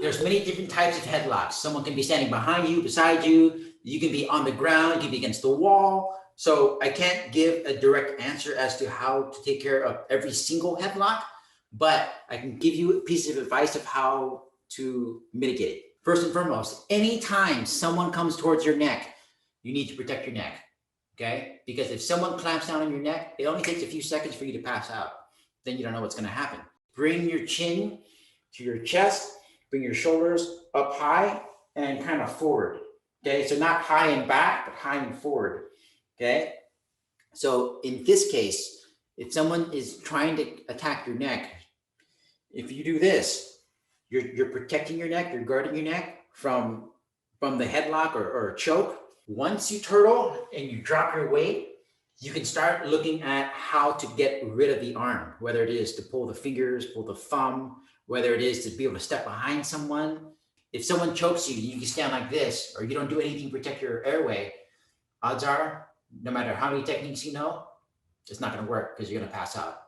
there's many different types of headlocks. Someone can be standing behind you, beside you. You can be on the ground, you can be against the wall. So I can't give a direct answer as to how to take care of every single headlock, but I can give you a piece of advice of how to mitigate it. First and foremost, anytime someone comes towards your neck, you need to protect your neck, okay? Because if someone clamps down on your neck, it only takes a few seconds for you to pass out. Then you don't know what's gonna happen. Bring your chin to your chest, bring your shoulders up high and kind of forward, okay? So not high and back, but high and forward, okay? So in this case, if someone is trying to attack your neck, if you do this, you're protecting your neck, you're guarding your neck from the headlock or choke. Once you turtle and you drop your weight, you can start looking at how to get rid of the arm, whether it is to pull the fingers, pull the thumb, whether it is to be able to step behind someone. If someone chokes you, you can stand like this, or you don't do anything to protect your airway, odds are, no matter how many techniques you know, it's not gonna work because you're gonna pass out.